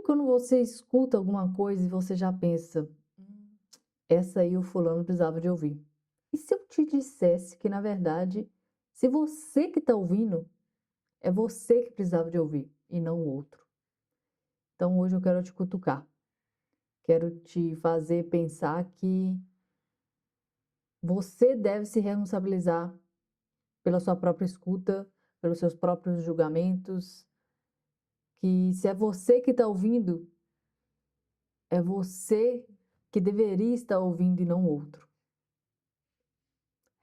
quando você escuta alguma coisa e você já pensa, essa aí o fulano precisava de ouvir? E se eu te dissesse que, na verdade, se você que está ouvindo, é você que precisava de ouvir e não o outro? Então hoje eu quero te cutucar. Quero te fazer pensar que você deve se responsabilizar pela sua própria escuta, pelos seus próprios julgamentos, que se é você que está ouvindo, é você que deveria estar ouvindo e não o outro.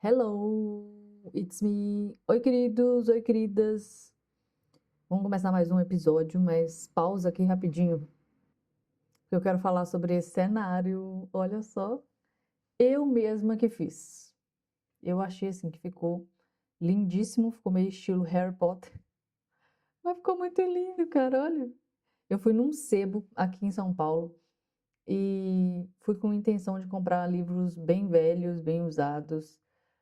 Hello, it's me. Oi, queridos, oi, queridas. Vamos começar mais um episódio, mas pausa aqui rapidinho. Eu quero falar sobre esse cenário. Olha só, eu mesma que fiz. Eu achei assim que ficou lindíssimo, ficou meio estilo Harry Potter. Mas ficou muito lindo, cara, olha. Eu fui num sebo aqui em São Paulo e fui com a intenção de comprar livros bem velhos, bem usados,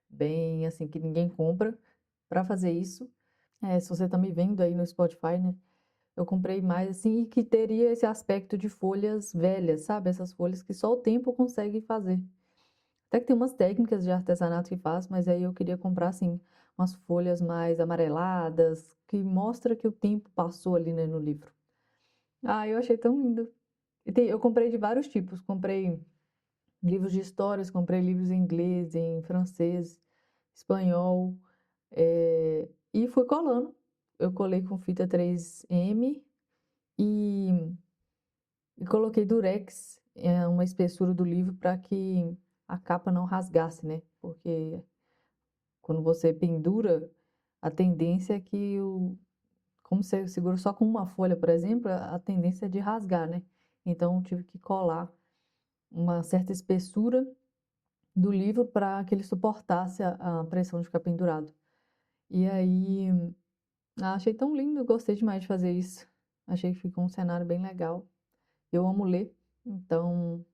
bem assim que ninguém compra. Para fazer isso, se você tá me vendo aí no Spotify, né? Eu comprei mais assim e que teria esse aspecto de folhas velhas, sabe? Essas folhas que só o tempo consegue fazer. Até que tem umas técnicas de artesanato que faz, mas aí eu queria comprar assim umas folhas mais amareladas, que mostra que o tempo passou ali, né, no livro. Ah, eu achei tão lindo. Eu comprei de vários tipos. Comprei livros de histórias, comprei livros em inglês, em francês, espanhol, e fui colando. Eu colei com fita 3M e, e coloquei durex, uma espessura do livro para que a capa não rasgasse, né? Porque quando você pendura, a tendência é que como você segura só com uma folha, por exemplo, a tendência é de rasgar, né? Então eu tive que colar uma certa espessura do livro para que ele suportasse a pressão de ficar pendurado. E aí, achei tão lindo, gostei demais de fazer isso. Achei que ficou um cenário bem legal. Eu amo ler, então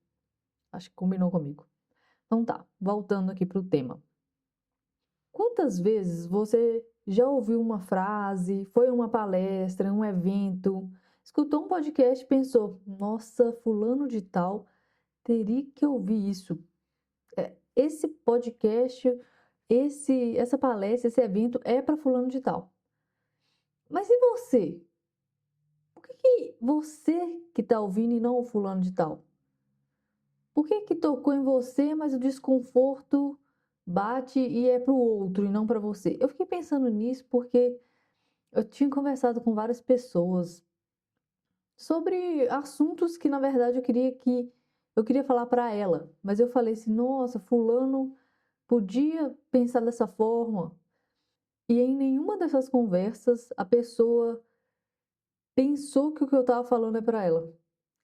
acho que combinou comigo. Então tá, voltando aqui para o tema. Quantas vezes você já ouviu uma frase, foi a uma palestra, um evento, escutou um podcast e pensou, nossa, fulano de tal teria que ouvir isso. Esse podcast, essa palestra, esse evento é para fulano de tal. Mas e você? Por que você que está ouvindo e não o fulano de tal? Por que tocou em você, mas o desconforto bate e é para o outro e não para você? Eu fiquei pensando nisso porque eu tinha conversado com várias pessoas sobre assuntos que na verdade eu queria falar para ela, mas eu falei assim, nossa, fulano podia pensar dessa forma. E em nenhuma dessas conversas a pessoa pensou que o que eu estava falando é para ela.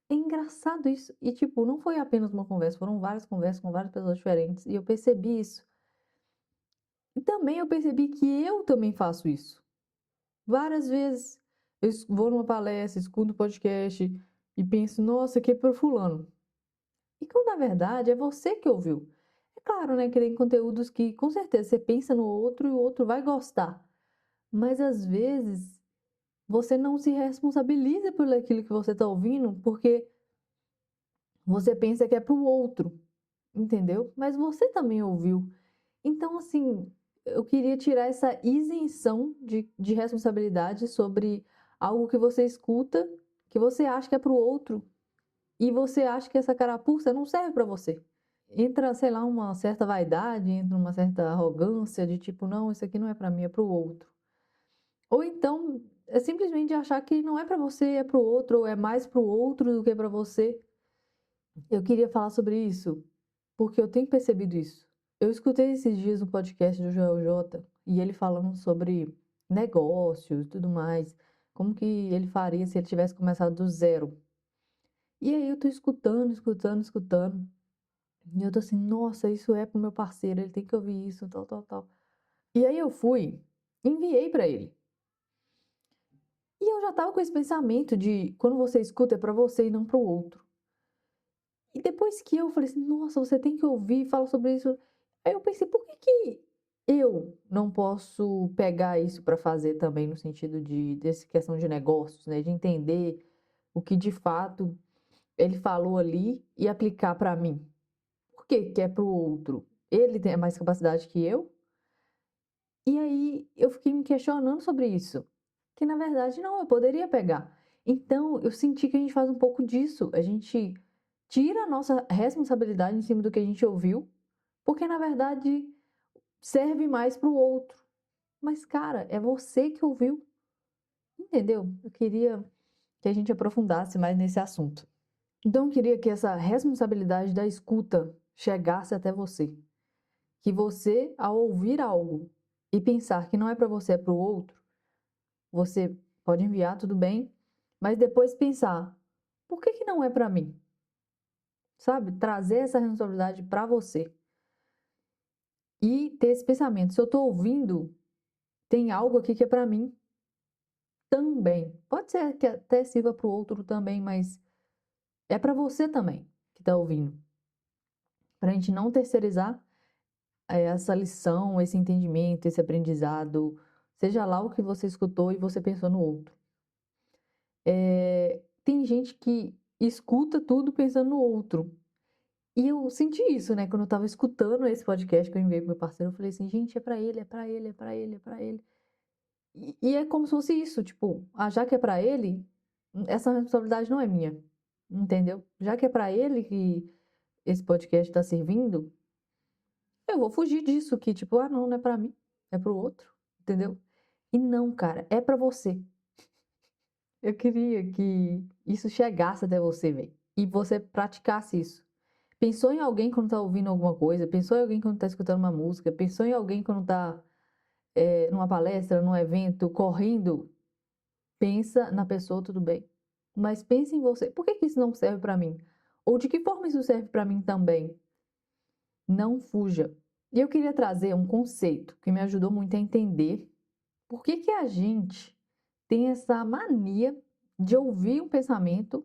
É engraçado isso. E, tipo, não foi apenas uma conversa, foram várias conversas com várias pessoas diferentes. E eu percebi isso. E também eu percebi que eu também faço isso. Várias vezes eu vou numa palestra, escuto um podcast e penso, nossa, que é pro fulano. E quando na verdade é você que ouviu. É claro, né, que tem conteúdos que com certeza você pensa no outro e o outro vai gostar. Mas às vezes você não se responsabiliza por aquilo que você está ouvindo, porque você pensa que é pro outro. Entendeu? Mas você também ouviu. Então, assim, eu queria tirar essa isenção de responsabilidade sobre algo que você escuta, que você acha que é pro outro, e você acha que essa carapuça não serve para você. Entra, sei lá, uma certa vaidade, entra uma certa arrogância de tipo, não, isso aqui não é para mim, é pro outro. Ou então, é simplesmente achar que não é para você, é pro outro, ou é mais pro outro do que para você. Eu queria falar sobre isso, porque eu tenho percebido isso. Eu escutei esses dias um podcast do Joel J e ele falando sobre negócios e tudo mais, como que ele faria se ele tivesse começado do zero. E aí eu tô escutando, escutando, escutando, e eu tô assim, nossa, isso é pro meu parceiro, ele tem que ouvir isso, tal, tal, tal. E aí eu fui, enviei pra ele. E eu já tava com esse pensamento de quando você escuta é pra você e não pro outro. E depois que eu falei assim, nossa, você tem que ouvir, fala sobre isso. Aí eu pensei, por que eu não posso pegar isso para fazer também no sentido dessa questão de negócios, né? De entender o que de fato ele falou ali e aplicar para mim. Por que que é para o outro? Ele tem mais capacidade que eu? E aí eu fiquei me questionando sobre isso. Que na verdade não, eu poderia pegar. Então eu senti que a gente faz um pouco disso. A gente tira a nossa responsabilidade em cima do que a gente ouviu, porque na verdade serve mais para o outro. Mas, cara, é você que ouviu. Entendeu? Eu queria que a gente aprofundasse mais nesse assunto. Então, eu queria que essa responsabilidade da escuta chegasse até você. Que você, ao ouvir algo e pensar que não é para você, é para o outro, você pode enviar, tudo bem, mas depois pensar, por que que não é para mim? Sabe? Trazer essa responsabilidade para você. E ter esse pensamento, se eu estou ouvindo, tem algo aqui que é para mim também. Pode ser que até sirva para o outro também, mas é para você também que está ouvindo. Para a gente não terceirizar essa lição, esse entendimento, esse aprendizado, seja lá o que você escutou e você pensou no outro. Tem gente que escuta tudo pensando no outro. E eu senti isso, né? Quando eu tava escutando esse podcast que eu enviei pro meu parceiro, eu falei assim, gente, é pra ele, é pra ele, é pra ele, é pra ele. E é como se fosse isso, tipo, já que é pra ele, essa responsabilidade não é minha, entendeu? Já que é pra ele que esse podcast tá servindo, eu vou fugir disso, que tipo, não é pra mim, é pro outro, entendeu? E não, cara, é pra você. Eu queria que isso chegasse até você, velho, e você praticasse isso. Pensou em alguém quando tá ouvindo alguma coisa? Pensou em alguém quando tá escutando uma música? Pensou em alguém quando tá numa palestra, num evento, correndo? Pensa na pessoa, tudo bem. Mas pense em você. Por que que isso não serve pra mim? Ou de que forma isso serve pra mim também? Não fuja. E eu queria trazer um conceito que me ajudou muito a entender por que que a gente tem essa mania de ouvir um pensamento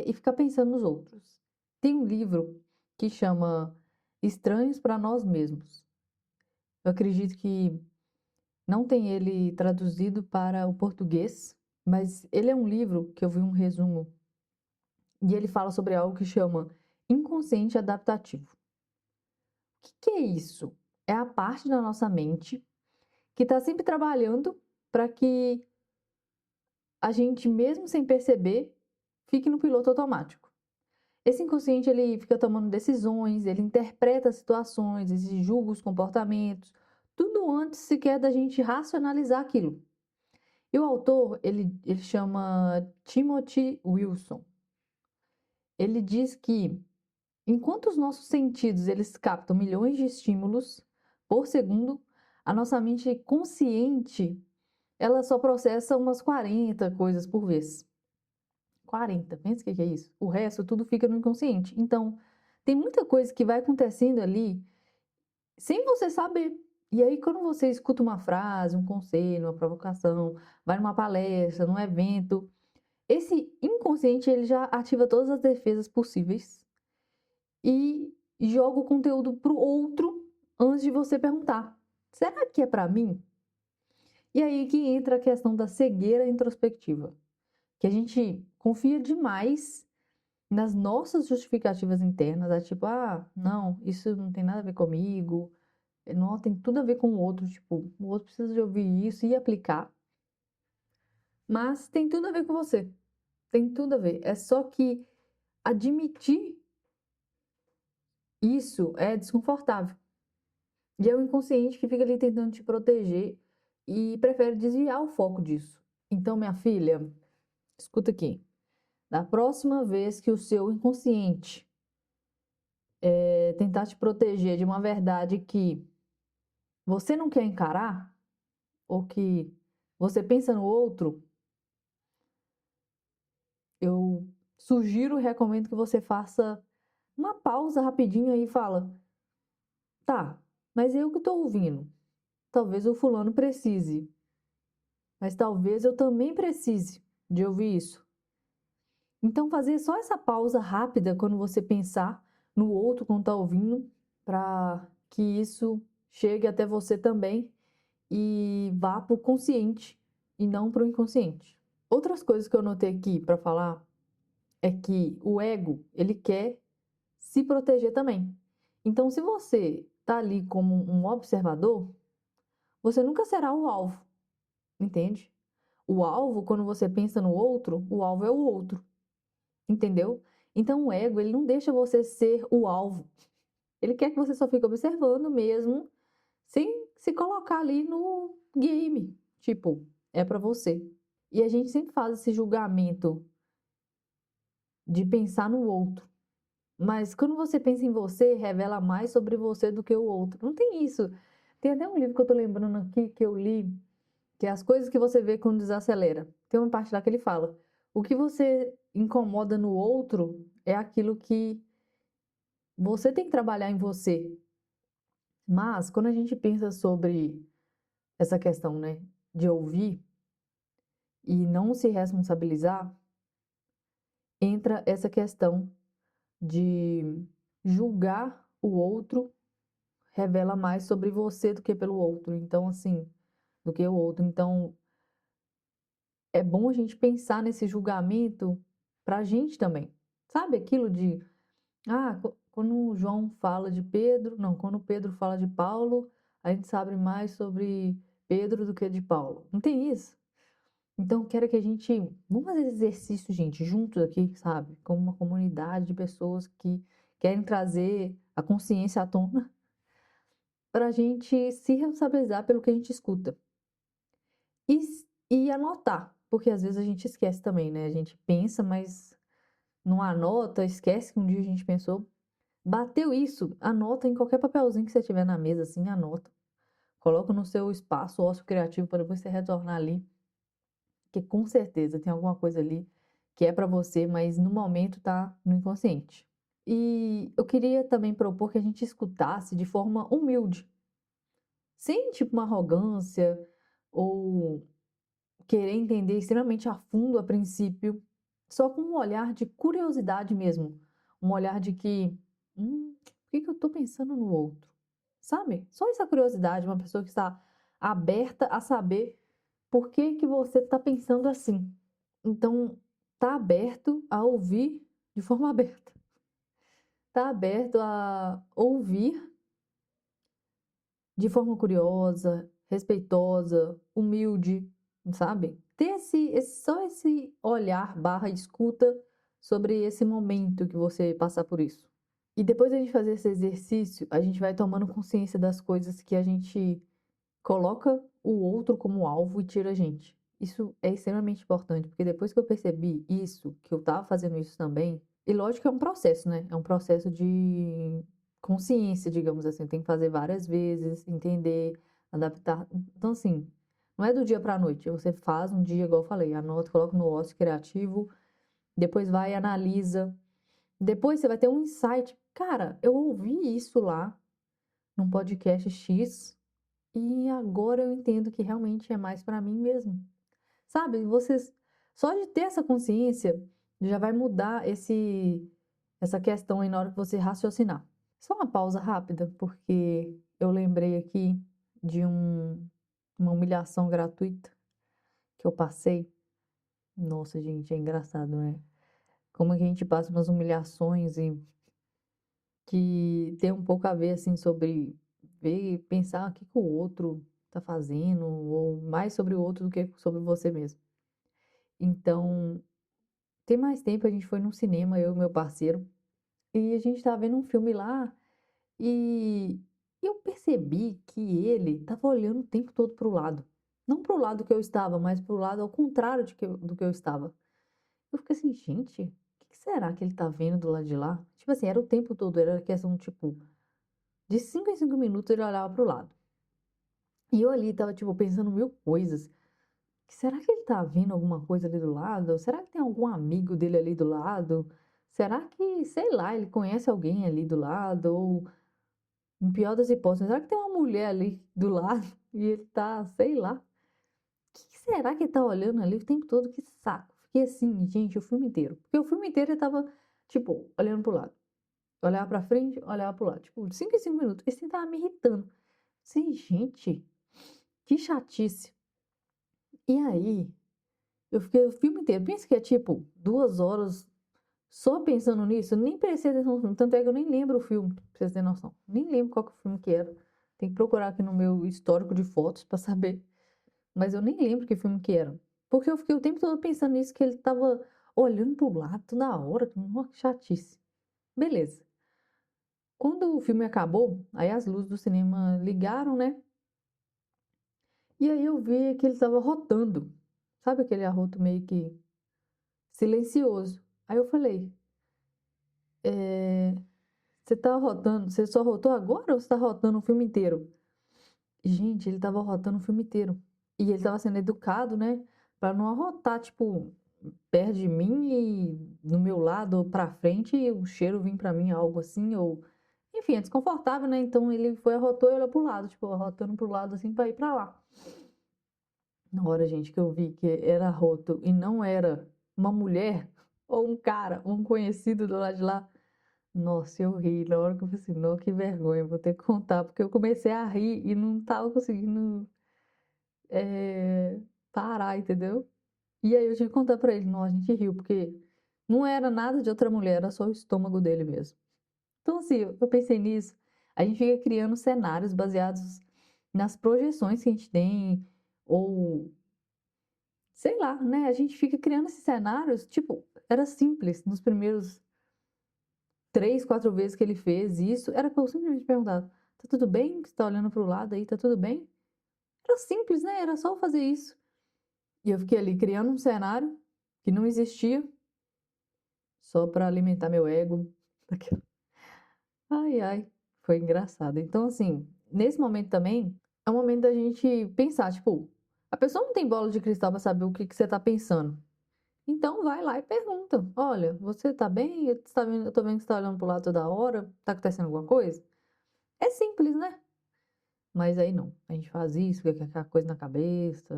e ficar pensando nos outros. Tem um livro que chama Estranhos para Nós Mesmos. Eu acredito que não tem ele traduzido para o português, mas ele é um livro que eu vi um resumo e ele fala sobre algo que chama inconsciente adaptativo. O que é isso? É a parte da nossa mente que está sempre trabalhando para que a gente, mesmo sem perceber, fique no piloto automático. Esse inconsciente, ele fica tomando decisões, ele interpreta situações, ele julga os comportamentos, tudo antes sequer da gente racionalizar aquilo. E o autor, ele chama Timothy Wilson. Ele diz que, enquanto os nossos sentidos, eles captam milhões de estímulos por segundo, a nossa mente consciente, ela só processa umas 40 coisas por vez. 40, pensa o que é isso? O resto tudo fica no inconsciente. Então, tem muita coisa que vai acontecendo ali sem você saber. E aí, quando você escuta uma frase, um conselho, uma provocação, vai numa palestra, num evento, esse inconsciente ele já ativa todas as defesas possíveis e joga o conteúdo pro outro antes de você perguntar: será que é para mim? E aí que entra a questão da cegueira introspectiva, que a gente confia demais nas nossas justificativas internas, é tipo, não, isso não tem nada a ver comigo, não, tem tudo a ver com o outro, tipo, o outro precisa de ouvir isso e aplicar, mas tem tudo a ver com você, tem tudo a ver, é só que admitir isso é desconfortável, e é o inconsciente que fica ali tentando te proteger e prefere desviar o foco disso. Então, minha filha, escuta aqui, da próxima vez que o seu inconsciente tentar te proteger de uma verdade que você não quer encarar, ou que você pensa no outro, eu sugiro e recomendo que você faça uma pausa rapidinho aí e fala, tá, mas eu que tô ouvindo. Talvez o fulano precise, mas talvez eu também precise de ouvir isso. Então fazer só essa pausa rápida quando você pensar no outro quando tá ouvindo, para que isso chegue até você também e vá pro consciente e não pro inconsciente. Outras coisas que eu notei aqui para falar é que o ego, ele quer se proteger também. Então, se você tá ali como um observador, você nunca será o alvo, entende? O alvo, quando você pensa no outro, o alvo é o outro, entendeu? Então, o ego, ele não deixa você ser o alvo. Ele quer que você só fique observando mesmo, sem se colocar ali no game. Tipo, é pra você. E a gente sempre faz esse julgamento de pensar no outro. Mas quando você pensa em você, revela mais sobre você do que o outro. Não tem isso. Tem até um livro que eu tô lembrando aqui que eu li, que é As Coisas que Você Vê Quando Desacelera. Tem uma parte lá que ele fala: o que você incomoda no outro é aquilo que você tem que trabalhar em você. Mas quando a gente pensa sobre essa questão, né, de ouvir e não se responsabilizar, entra essa questão de julgar o outro revela mais sobre você do que pelo outro. Então, assim, do que o outro. Então, é bom a gente pensar nesse julgamento pra gente também. Sabe aquilo de, quando o João fala de Pedro, não, quando Pedro fala de Paulo, a gente sabe mais sobre Pedro do que de Paulo. Não tem isso? Então, eu quero que a gente, vamos fazer esse exercício, gente, juntos aqui, sabe? Como uma comunidade de pessoas que querem trazer a consciência à tona para a gente se responsabilizar pelo que a gente escuta. E, e anotar, porque às vezes a gente esquece também, né? A gente pensa, mas não anota, esquece que um dia a gente pensou. Bateu isso, anota em qualquer papelzinho que você tiver na mesa, assim, anota. Coloca no seu espaço ócio criativo para depois você retornar ali, que com certeza tem alguma coisa ali que é para você, mas no momento tá no inconsciente. E eu queria também propor que a gente escutasse de forma humilde, sem tipo uma arrogância ou querer entender extremamente a fundo a princípio, só com um olhar de curiosidade mesmo, um olhar de que, por que eu tô pensando no outro? Sabe? Só essa curiosidade, uma pessoa que está aberta a saber por que que você está pensando assim. Então, tá aberto a ouvir de forma aberta. Tá aberto a ouvir de forma curiosa, respeitosa, humilde, sabe? Ter só esse olhar barra escuta sobre esse momento que você passar por isso. E depois da gente fazer esse exercício, a gente vai tomando consciência das coisas que a gente coloca o outro como alvo e tira a gente. Isso é extremamente importante, porque depois que eu percebi isso, que eu tava fazendo isso também, e lógico que é um processo, né? É um processo de consciência, digamos assim. Tem que fazer várias vezes, entender, adaptar. Então, assim, não é do dia pra noite. Você faz um dia, igual eu falei, anota, coloca no ócio criativo, depois vai e analisa. Depois você vai ter um insight. Cara, eu ouvi isso lá num podcast X e agora eu entendo que realmente é mais pra mim mesmo. Sabe? Vocês só de ter essa consciência já vai mudar essa questão aí na hora que você raciocinar. Só uma pausa rápida, porque eu lembrei aqui de uma humilhação gratuita que eu passei. Nossa, gente, é engraçado, né? Como é que a gente passa umas humilhações e que tem um pouco a ver, assim, sobre ver, pensar o que que o outro tá fazendo, ou mais sobre o outro do que sobre você mesmo. Então, tem mais tempo a gente foi num cinema, eu e meu parceiro, e a gente tava vendo um filme lá e eu percebi que ele tava olhando o tempo todo pro lado. Não pro lado que eu estava, mas pro lado ao contrário do que eu estava. Eu fiquei assim, gente, o que será que ele tá vendo do lado de lá? Tipo assim, era o tempo todo, era questão, tipo, de 5 em 5 minutos ele olhava pro lado. E eu ali tava, tipo, pensando mil coisas. Será que ele tá vendo alguma coisa ali do lado? Será que tem algum amigo dele ali do lado? Será que, sei lá, ele conhece alguém ali do lado? Ou, no pior das hipóteses, será que tem uma mulher ali do lado e ele tá, sei lá? O que será que ele tá olhando ali o tempo todo? Que saco. Fiquei assim, gente, o filme inteiro. Porque o filme inteiro ele tava, tipo, olhando pro lado. Olhava pra frente, olhava pro lado. Tipo, de 5 em 5 minutos. Esse tava me irritando. Assim, gente, que chatice. E aí, Eu fiquei o filme inteiro. Pensa que é tipo 2 horas só pensando nisso. Eu nem prestei atenção no filme. Tanto é que eu nem lembro o filme, pra vocês terem noção. Nem lembro qual que é o filme que era. Tem que procurar aqui no meu histórico de fotos pra saber. Mas eu nem lembro que filme que era. Porque eu fiquei o tempo todo pensando nisso, que ele tava olhando pro lado toda hora. Nossa, que chatice. Beleza. Quando o filme acabou, aí as luzes do cinema ligaram, né? E aí eu vi que ele tava rotando. Sabe aquele arroto meio que silencioso? Aí eu falei, você tá rotando, você só rotou agora ou você tá rotando o filme inteiro? Gente, ele tava rotando o filme inteiro. E ele tava sendo educado, né? Pra não arrotar, tipo, perto de mim e no meu lado ou pra frente e o cheiro vir pra mim, algo assim, ou... Enfim, é desconfortável, né? Então ele foi, arrotou e olhou pro lado, tipo, arrotando pro lado assim pra ir pra lá. Na hora, gente, que eu vi que era arroto e não era uma mulher ou um cara, um conhecido do lado de lá, nossa, eu ri. Na hora que eu falei assim, não, que vergonha, vou ter que contar, porque eu comecei a rir e não tava conseguindo parar, entendeu? E aí eu tive que contar pra ele, não, a gente riu, porque não era nada de outra mulher, era só o estômago dele mesmo. Então, assim, eu pensei nisso, a gente fica criando cenários baseados nas projeções que a gente tem, ou sei lá, né? A gente fica criando esses cenários, tipo, era simples nos primeiros 3, 4 vezes que ele fez isso, era pra eu simplesmente perguntar, tá tudo bem? Você tá olhando pro lado aí, tá tudo bem? Era simples, né? Era só fazer isso. E eu fiquei ali criando um cenário que não existia, só pra alimentar meu ego. Ai, ai, foi engraçado. Então, assim, nesse momento também, é o momento da gente pensar, tipo, a pessoa não tem bola de cristal pra saber o que que você tá pensando. Então vai lá e pergunta. Olha, você tá bem? Eu tô vendo que você tá olhando pro lado toda hora. Tá acontecendo alguma coisa? É simples, né? Mas aí não. A gente faz isso, fica com aquela coisa na cabeça,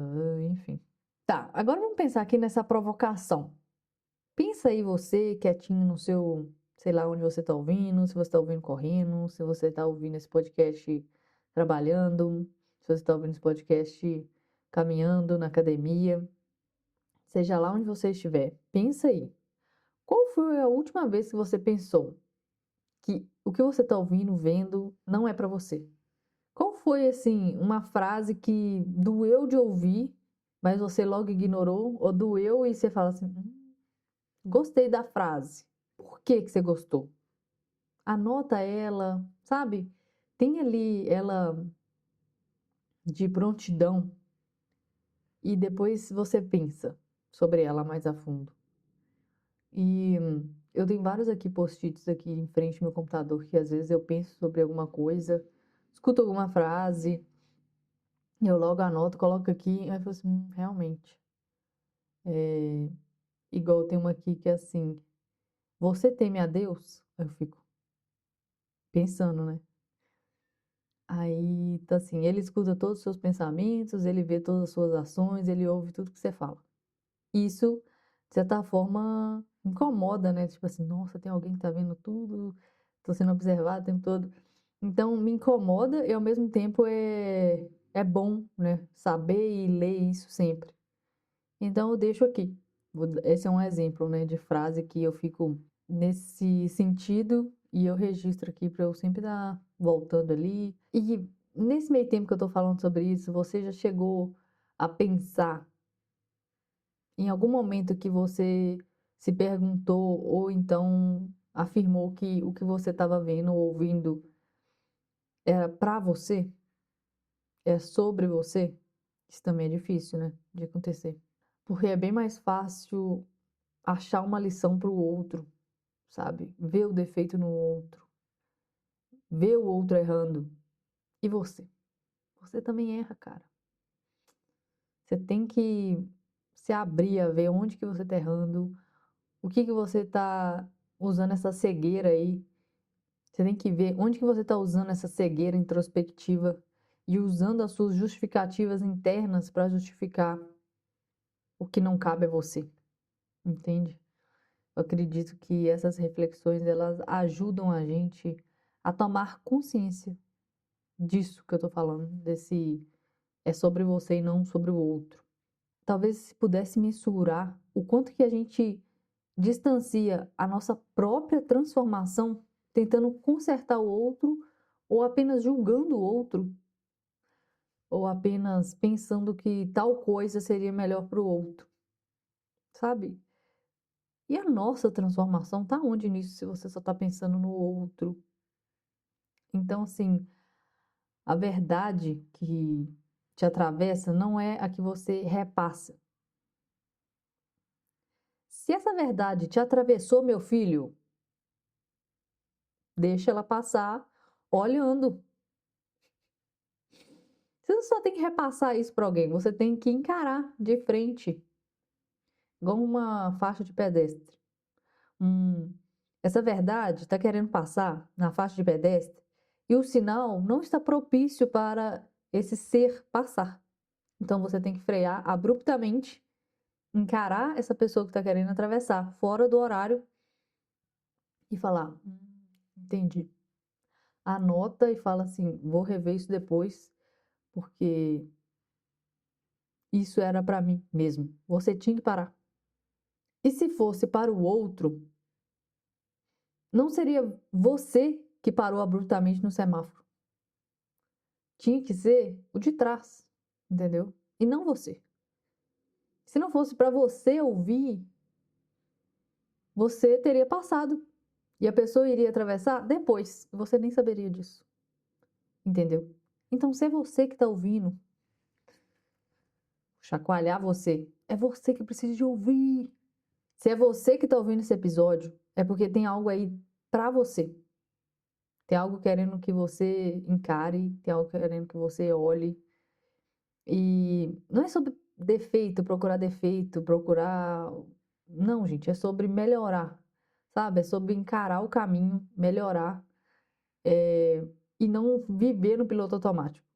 enfim. Tá, agora vamos pensar aqui nessa provocação. Pensa aí você, quietinho no seu, sei lá onde você tá ouvindo, se você tá ouvindo correndo, se você tá ouvindo esse podcast trabalhando, se você tá ouvindo esse podcast caminhando na academia, seja lá onde você estiver. Pensa aí. Qual foi a última vez que você pensou que o que você está ouvindo, vendo, não é para você? Qual foi, assim, uma frase que doeu de ouvir, mas você logo ignorou? Ou doeu e você fala assim, gostei da frase. Por que que você gostou? Anota ela, sabe? Tem ali ela de prontidão e depois você pensa sobre ela mais a fundo. E eu tenho vários aqui post-its aqui em frente ao meu computador que às vezes eu penso sobre alguma coisa, escuto alguma frase, eu logo anoto, coloco aqui, aí eu falo assim, realmente. É, igual tem uma aqui que é assim, você teme a Deus? Aí eu fico pensando, né? Aí tá assim, ele escuta todos os seus pensamentos, ele vê todas as suas ações, ele ouve tudo que você fala. Isso, de certa forma, incomoda, né? Tipo assim, nossa, tem alguém que tá vendo tudo, tô sendo observado o tempo todo. Então, me incomoda e ao mesmo tempo é bom, né? Saber e ler isso sempre. Então, eu deixo aqui. Esse é um exemplo, né, de frase que eu fico nesse sentido e eu registro aqui para eu sempre estar voltando ali. E nesse meio tempo que eu tô falando sobre isso, você já chegou a pensar em algum momento que você se perguntou ou então afirmou que o que você estava vendo ou ouvindo era para você? É sobre você? Isso também é difícil, né, de acontecer. Porque é bem mais fácil achar uma lição para o outro, sabe? Ver o defeito no outro, ver o outro errando. E você? Você também erra, cara. Você tem que se abrir a ver onde que você tá errando, o que que você tá usando essa cegueira aí. Você tem que ver onde que você está usando essa cegueira introspectiva e usando as suas justificativas internas para justificar o que não cabe a você, entende? Eu acredito que essas reflexões elas ajudam a gente a tomar consciência disso que eu tô falando, desse é sobre você e não sobre o outro. talvez se pudesse mensurar o quanto que a gente distancia a nossa própria transformação tentando consertar o outro ou apenas julgando o outro ou apenas pensando que tal coisa seria melhor para o outro, sabe? E a nossa transformação tá onde nisso se você só tá pensando no outro? Então, assim, a verdade que te atravessa não é a que você repassa. Se essa verdade te atravessou, meu filho, deixa ela passar olhando. Você não só tem que repassar isso para alguém, você tem que encarar de frente, igual uma faixa de pedestre. Essa verdade está querendo passar na faixa de pedestre e o sinal não está propício para esse ser passar. Então você tem que frear abruptamente, encarar essa pessoa que está querendo atravessar fora do horário e falar: entendi. Anota e fala assim: vou rever isso depois, porque isso era para mim mesmo. Você tinha que parar. E se fosse para o outro, não seria você que parou abruptamente no semáforo. Tinha que ser o de trás, entendeu? E não você. Se não fosse para você ouvir, você teria passado. E a pessoa iria atravessar depois. Você nem saberia disso. Entendeu? Então, se é você que está ouvindo, chacoalhar você, é você que precisa de ouvir. Se é você que está ouvindo esse episódio, é porque tem algo aí para você. Tem algo querendo que você encare, tem algo querendo que você olhe. E não é sobre defeito, procurar. Não, gente, é sobre melhorar, sabe? É sobre encarar o caminho, melhorar, e não viver no piloto automático.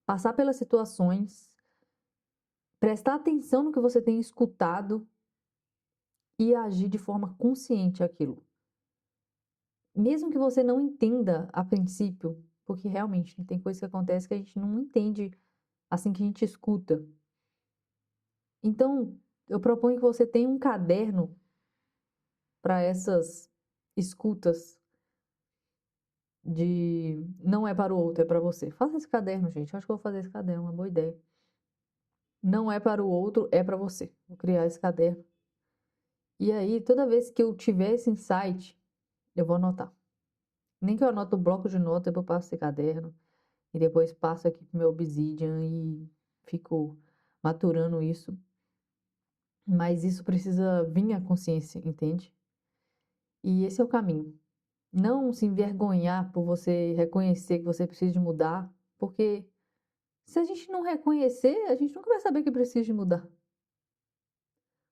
Passar pelas situações, prestar atenção no que você tem escutado e agir de forma consciente aquilo. Mesmo que você não entenda a princípio, porque realmente tem coisa que acontece que a gente não entende assim que a gente escuta. Então, eu proponho que você tenha um caderno para essas escutas de não é para o outro, é para você. Faça esse caderno, gente. Eu acho que eu vou fazer esse caderno, uma boa ideia. Não é para o outro, é para você. Vou criar esse caderno. E aí, toda vez que eu tiver esse insight, eu vou anotar. Nem que eu anoto o bloco de nota, depois eu passo esse caderno. E depois passo aqui pro meu Obsidian e fico maturando isso. Mas isso precisa vir à consciência, entende? E esse é o caminho. Não se envergonhar por você reconhecer que você precisa de mudar, porque se a gente não reconhecer, a gente nunca vai saber que precisa de mudar.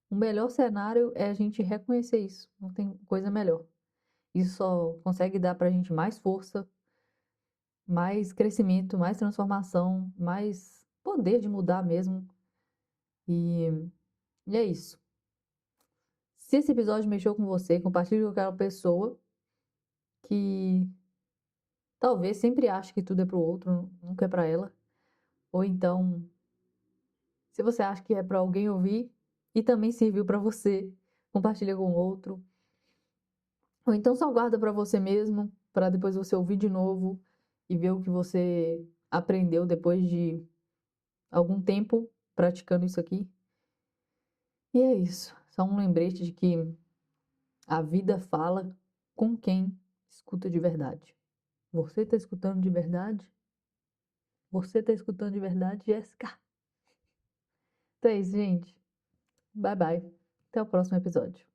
O melhor cenário é a gente reconhecer isso, não tem coisa melhor. Isso só consegue dar pra gente mais força, mais crescimento, mais transformação, mais poder de mudar mesmo. E, e é isso. Se esse episódio mexeu com você, compartilhe com aquela pessoa que talvez sempre ache que tudo é pro outro, nunca é pra ela. Ou então, se você acha que é para alguém ouvir e também serviu para você, compartilha com outro. Ou então só guarda para você mesmo, para depois você ouvir de novo e ver o que você aprendeu depois de algum tempo praticando isso aqui. E é isso. Só um lembrete de que a vida fala com quem escuta de verdade. Você está escutando de verdade? Você está escutando de verdade, Jéssica? Então é isso, gente. Bye bye. Até o próximo episódio.